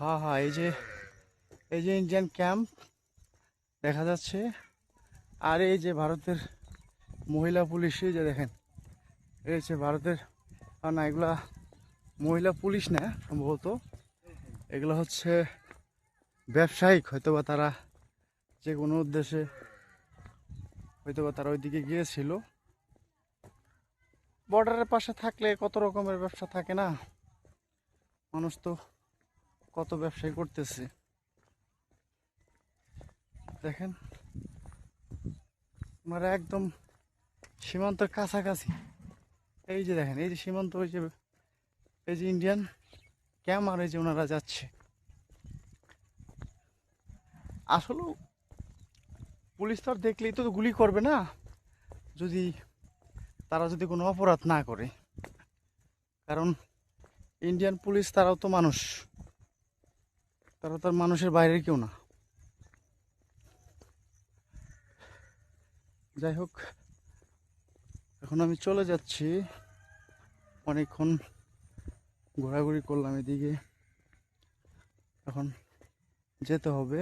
হ্যাঁ হ্যাঁ, এই যে ইন্ডিয়ান ক্যাম্প দেখা যাচ্ছে। আর এই যে ভারতের মহিলা পুলিশ, এই যে দেখেন, এই হচ্ছে ভারতের। না, এগুলা মহিলা পুলিশ না সম্ভবত, এগুলো হচ্ছে ব্যবসায়িক। হয়তোবা তারা যে কোনো উদ্দেশ্যে হয়তোবা তারা ওইদিকে গিয়েছিল। বর্ডারের পাশে থাকলে কত রকমের ব্যবসা থাকে না, মানুষ তো কত ব্যবসায় করতেছে। দেখেন, আমরা একদম সীমান্তের কাছাকাছি। এই যে দেখেন, এই যে সীমান্ত, এই যে ইন্ডিয়ান ক্যাম্প, আর এই যে ওনারা যাচ্ছে। আসলে পুলিশ তো আর দেখলেই তো গুলি করবে না, যদি তারা যদি কোনো অপরাধ না করে। কারণ ইন্ডিয়ান পুলিশ তারাও তো মানুষ, তারা তো আর মানুষের বাইরের কেউ না। যাই হোক, এখন আমি চলে যাচ্ছি। অনেকক্ষণ ঘোরাঘুরি করলাম এদিকে, এখন যেতে হবে।